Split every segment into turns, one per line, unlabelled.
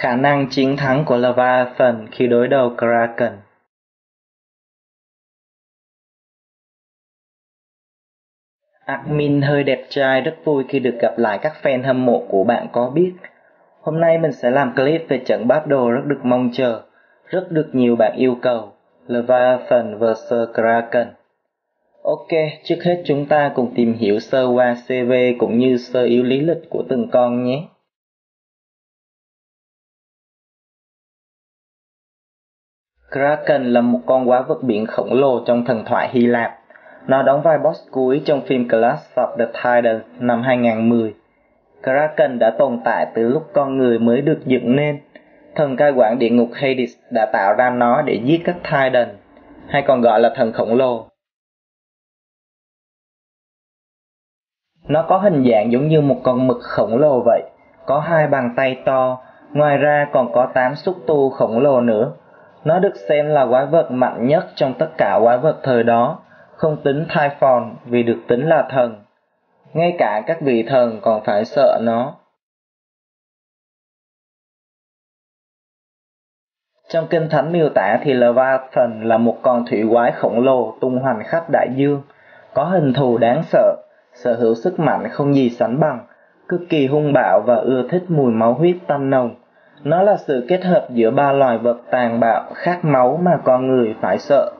Khả năng chiến thắng của Leviathan khi đối đầu Kraken. Admin hơi đẹp trai rất vui khi được gặp lại các fan hâm mộ của bạn có biết. Hôm nay mình sẽ làm clip về trận battle rất được mong chờ, rất được nhiều bạn yêu cầu, Leviathan vs Kraken. Ok, trước hết chúng ta cùng tìm hiểu sơ qua CV cũng như sơ yếu lý lịch của từng con nhé. Kraken là một con quái vật biển khổng lồ trong thần thoại Hy Lạp. Nó đóng vai boss cuối trong phim Clash of the Titans năm 2010. Kraken đã tồn tại từ lúc con người mới được dựng nên. Thần cai quản địa ngục Hades đã tạo ra nó để giết các Titan, hay còn gọi là thần khổng lồ. Nó có hình dạng giống như một con mực khổng lồ vậy, có 2 bàn tay to, ngoài ra còn có 8 xúc tu khổng lồ nữa. Nó được xem là quái vật mạnh nhất trong tất cả quái vật thời đó, không tính Typhon vì được tính là thần. Ngay cả các vị thần còn phải sợ nó. Trong Kinh Thánh miêu tả thì Leviathan là một con thủy quái khổng lồ tung hoành khắp đại dương, có hình thù đáng sợ, sở hữu sức mạnh không gì sánh bằng, cực kỳ hung bạo và ưa thích mùi máu huyết tanh nồng. Nó là sự kết hợp giữa 3 loài vật tàn bạo, khát máu mà con người phải sợ.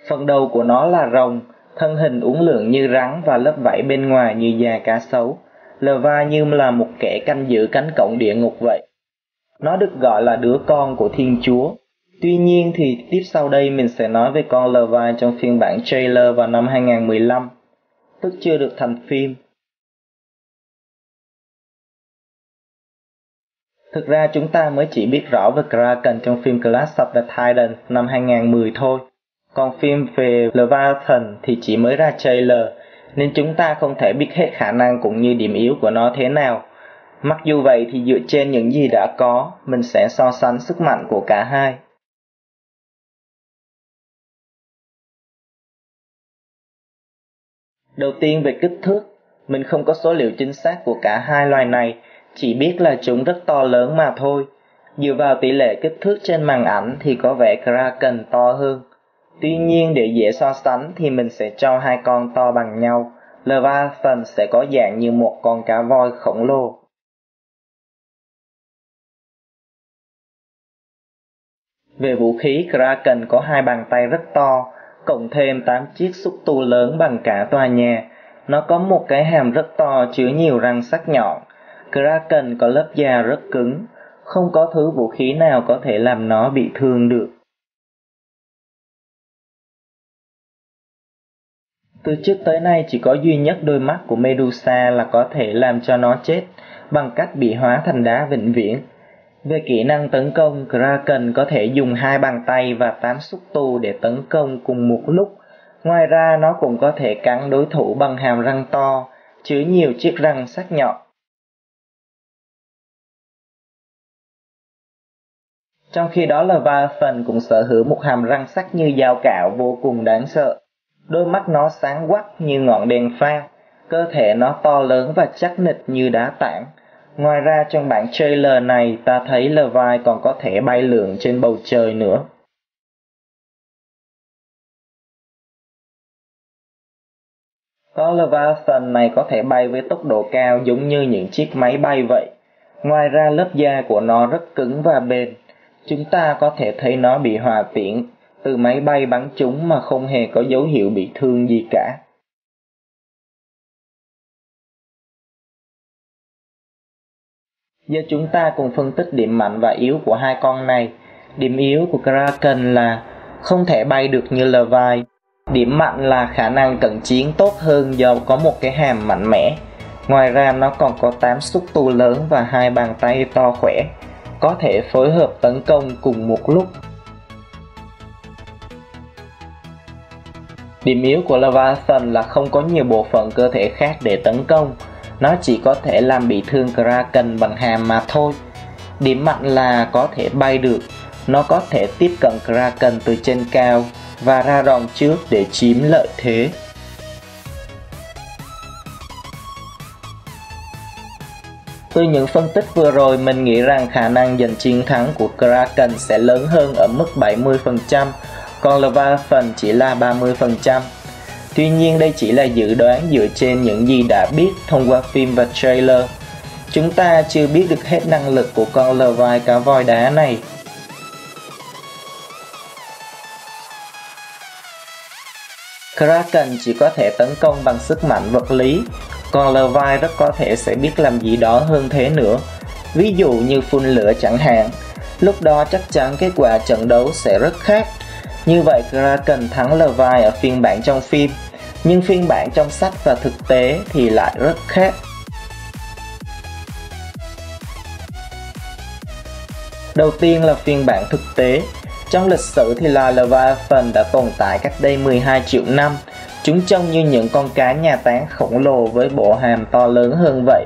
Phần đầu của nó là rồng, thân hình uốn lượn như rắn và lớp vảy bên ngoài như da cá sấu. Levi như là một kẻ canh giữ cánh cổng địa ngục vậy. Nó được gọi là đứa con của Thiên Chúa. Tuy nhiên thì tiếp sau đây mình sẽ nói về con Levi trong phiên bản trailer vào năm 2015, tức chưa được thành phim. Thực ra chúng ta mới chỉ biết rõ về Kraken trong phim Clash of the Titans năm 2010 thôi. Còn phim về Leviathan thì chỉ mới ra trailer, nên chúng ta không thể biết hết khả năng cũng như điểm yếu của nó thế nào. Mặc dù vậy thì dựa trên những gì đã có, mình sẽ so sánh sức mạnh của cả hai. Đầu tiên về kích thước, mình không có số liệu chính xác của cả hai loài này, chỉ biết là chúng rất to lớn mà thôi. Dựa vào tỷ lệ kích thước trên màn ảnh thì có vẻ Kraken to hơn. Tuy nhiên để dễ so sánh thì mình sẽ cho hai con to bằng nhau. Leviathan sẽ có dạng như một con cá voi khổng lồ. Về vũ khí, Kraken có 2 bàn tay rất to, cộng thêm 8 chiếc xúc tu lớn bằng cả tòa nhà. Nó có một cái hàm rất to chứa nhiều răng sắc nhọn. Kraken có lớp da rất cứng, không có thứ vũ khí nào có thể làm nó bị thương được. Từ trước tới nay chỉ có duy nhất đôi mắt của Medusa là có thể làm cho nó chết bằng cách bị hóa thành đá vĩnh viễn. Về kỹ năng tấn công, Kraken có thể dùng 2 bàn tay và 8 xúc tu để tấn công cùng một lúc. Ngoài ra nó cũng có thể cắn đối thủ bằng hàm răng to, chứa nhiều chiếc răng sắc nhọn. Trong khi đó Leviathan cũng sở hữu một hàm răng sắc như dao cạo vô cùng đáng sợ. Đôi mắt nó sáng quắc như ngọn đèn pha, cơ thể nó to lớn và chắc nịch như đá tảng. Ngoài ra trong bản trailer này ta thấy Levi còn có thể bay lượn trên bầu trời nữa. Con Leviathan này có thể bay với tốc độ cao giống như những chiếc máy bay vậy. Ngoài ra lớp da của nó rất cứng và bền. Chúng ta có thể thấy nó bị hòa tiễn từ máy bay bắn chúng mà không hề có dấu hiệu bị thương gì cả. Giờ chúng ta cùng phân tích điểm mạnh và yếu của hai con này. Điểm yếu của Kraken là không thể bay được như Levi. Điểm mạnh là khả năng cận chiến tốt hơn do có một cái hàm mạnh mẽ. Ngoài ra nó còn có 8 xúc tu lớn và 2 bàn tay to khỏe, có thể phối hợp tấn công cùng một lúc. Điểm yếu của Leviathan là không có nhiều bộ phận cơ thể khác để tấn công. Nó chỉ có thể làm bị thương Kraken bằng hàm mà thôi. Điểm mạnh là có thể bay được. Nó có thể tiếp cận Kraken từ trên cao và ra đòn trước để chiếm lợi thế. Từ những phân tích vừa rồi, mình nghĩ rằng khả năng giành chiến thắng của Kraken sẽ lớn hơn ở mức 70%, còn Leviathan chỉ là 30%. Tuy nhiên đây chỉ là dự đoán dựa trên những gì đã biết thông qua phim và trailer. Chúng ta chưa biết được hết năng lực của con Levi cá voi đá này. Kraken chỉ có thể tấn công bằng sức mạnh vật lý, còn Levi rất có thể sẽ biết làm gì đó hơn thế nữa. Ví dụ như phun lửa chẳng hạn. Lúc đó chắc chắn kết quả trận đấu sẽ rất khác. Như vậy Kraken thắng Levi ở phiên bản trong phim, nhưng phiên bản trong sách và thực tế thì lại rất khác. Đầu tiên là phiên bản thực tế. Trong lịch sử thì loài Leviathan đã tồn tại cách đây 12 triệu năm. Chúng trông như những con cá nhà táng khổng lồ với bộ hàm to lớn hơn vậy.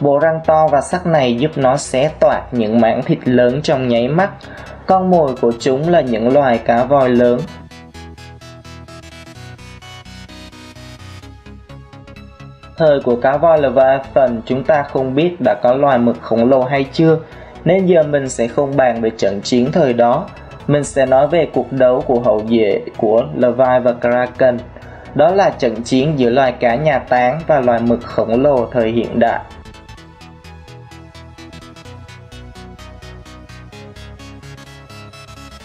Bộ răng to và sắc này giúp nó xé toạc những mảng thịt lớn trong nháy mắt. Con mồi của chúng là những loài cá voi lớn. Thời của cá voi Leviathan chúng ta không biết đã có loài mực khổng lồ hay chưa, nên giờ mình sẽ không bàn về trận chiến thời đó. Mình sẽ nói về cuộc đấu của hậu duệ của Levi và Kraken. Đó là trận chiến giữa loài cá nhà táng và loài mực khổng lồ thời hiện đại.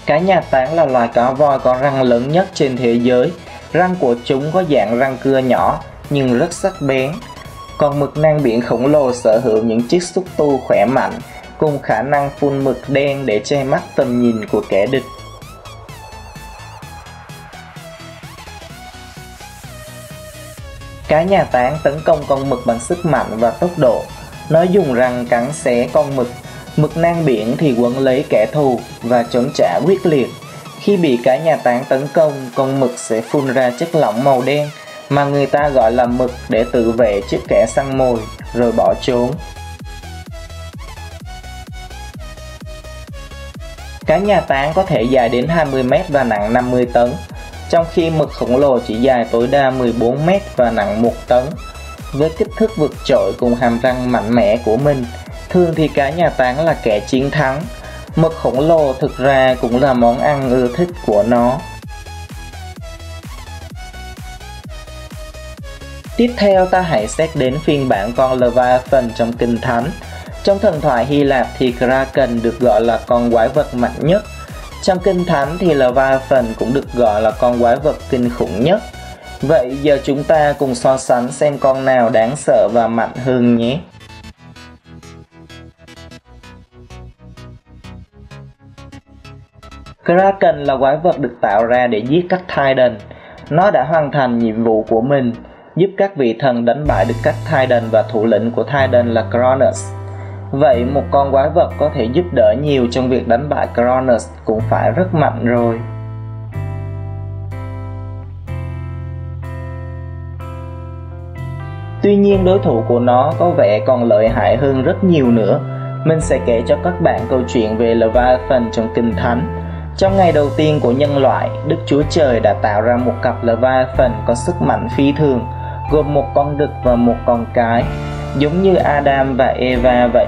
Cá nhà táng là loài cá voi có răng lớn nhất trên thế giới. Răng của chúng có dạng răng cưa nhỏ nhưng rất sắc bén. Còn mực nang biển khổng lồ sở hữu những chiếc xúc tu khỏe mạnh cùng khả năng phun mực đen để che mắt tầm nhìn của kẻ địch. Cá nhà táng tấn công con mực bằng sức mạnh và tốc độ. Nó dùng răng cắn xé con mực. Mực nang biển thì quấn lấy kẻ thù và chống trả quyết liệt. Khi bị cá nhà táng tấn công, con mực sẽ phun ra chất lỏng màu đen mà người ta gọi là mực để tự vệ trước kẻ săn mồi, rồi bỏ trốn. Cá nhà táng có thể dài đến 20 m và nặng 50 tấn, trong khi mực khổng lồ chỉ dài tối đa 14 m và nặng 1 tấn. Với kích thước vượt trội cùng hàm răng mạnh mẽ của mình, thường thì cá nhà táng là kẻ chiến thắng. Mực khổng lồ thực ra cũng là món ăn ưa thích của nó. Tiếp theo ta hãy xét đến phiên bản con Leviathan trong Kinh Thánh. Trong thần thoại Hy Lạp thì Kraken được gọi là con quái vật mạnh nhất. Trong Kinh Thánh thì Leviathan cũng được gọi là con quái vật kinh khủng nhất. Vậy giờ chúng ta cùng so sánh xem con nào đáng sợ và mạnh hơn nhé. Kraken là quái vật được tạo ra để giết các Titan. Nó đã hoàn thành nhiệm vụ của mình, giúp các vị thần đánh bại được các Titan và thủ lĩnh của Titan là Cronus. Vậy một con quái vật có thể giúp đỡ nhiều trong việc đánh bại Cronus cũng phải rất mạnh rồi. Tuy nhiên đối thủ của nó có vẻ còn lợi hại hơn rất nhiều nữa. Mình sẽ kể cho các bạn câu chuyện về Leviathan trong Kinh Thánh. Trong ngày đầu tiên của nhân loại, Đức Chúa Trời đã tạo ra một cặp Leviathan có sức mạnh phi thường, gồm một con đực và một con cái, giống như Adam và Eva vậy.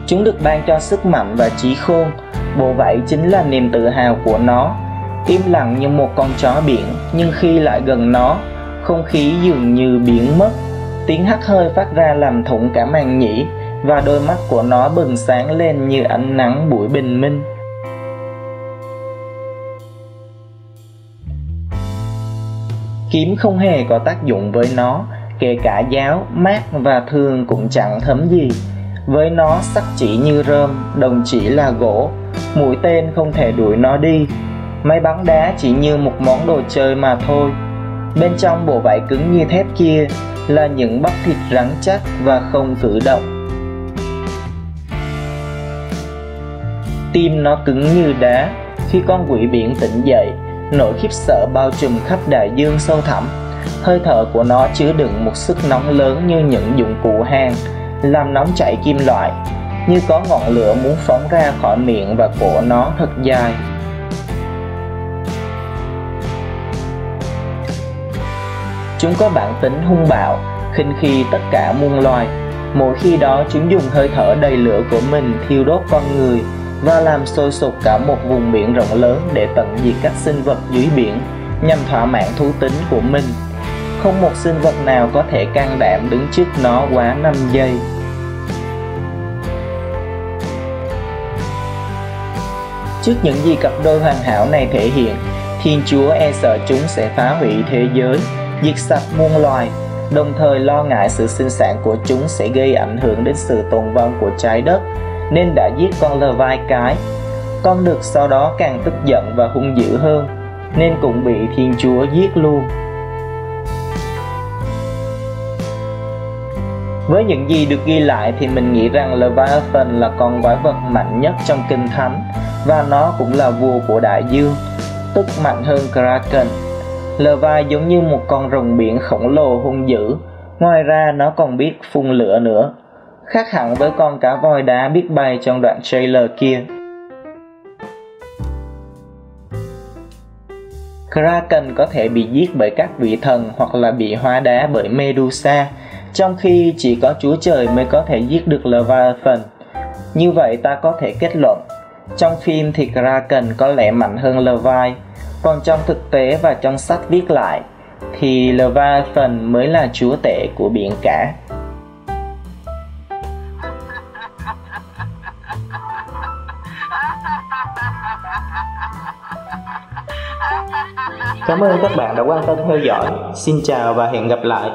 Chúng được ban cho sức mạnh và trí khôn. Bộ vảy chính là niềm tự hào của nó. Im lặng như một con chó biển, nhưng khi lại gần nó, không khí dường như biến mất. Tiếng hắt hơi phát ra làm thủng cả màng nhĩ, và đôi mắt của nó bừng sáng lên như ánh nắng buổi bình minh. Kiếm không hề có tác dụng với nó, kể cả giáo, mát và thương cũng chẳng thấm gì. Với nó sắc chỉ như rơm, đồng chỉ là gỗ, mũi tên không thể đuổi nó đi. Máy bắn đá chỉ như một món đồ chơi mà thôi. Bên trong bộ vảy cứng như thép kia là những bắp thịt rắn chắc và không cử động. Tim nó cứng như đá. Khi con quỷ biển tỉnh dậy, nỗi khiếp sợ bao trùm khắp đại dương sâu thẳm. Hơi thở của nó chứa đựng một sức nóng lớn như những dụng cụ hàn, làm nóng chảy kim loại, như có ngọn lửa muốn phóng ra khỏi miệng và cổ nó thật dài. Chúng có bản tính hung bạo, khinh khi tất cả muôn loài. Mỗi khi đó chúng dùng hơi thở đầy lửa của mình thiêu đốt con người và làm sôi sục cả một vùng biển rộng lớn để tận diệt các sinh vật dưới biển nhằm thỏa mãn thú tính của mình. Không một sinh vật nào có thể can đảm đứng trước nó quá 5 giây. Trước những gì cặp đôi hoàn hảo này thể hiện, Thiên Chúa e sợ chúng sẽ phá hủy thế giới, diệt sạch muôn loài, đồng thời lo ngại sự sinh sản của chúng sẽ gây ảnh hưởng đến sự tồn vong của trái đất, nên đã giết con Levi cái. Con đực sau đó càng tức giận và hung dữ hơn, nên cũng bị Thiên Chúa giết luôn. Với những gì được ghi lại thì mình nghĩ rằng Leviathan là con quái vật mạnh nhất trong Kinh Thánh, và nó cũng là vua của đại dương, tức mạnh hơn Kraken. Levi giống như một con rồng biển khổng lồ hung dữ, ngoài ra nó còn biết phun lửa nữa, khác hẳn với con cá voi đá biết bay trong đoạn trailer kia. Kraken có thể bị giết bởi các vị thần hoặc là bị hóa đá bởi Medusa, trong khi chỉ có Chúa Trời mới có thể giết được Leviathan. Như vậy ta có thể kết luận, trong phim thì Kraken có lẽ mạnh hơn Levi, còn trong thực tế và trong sách viết lại thì Leviathan mới là chúa tể của biển cả. Cảm ơn các bạn đã quan tâm theo dõi. Xin chào và hẹn gặp lại.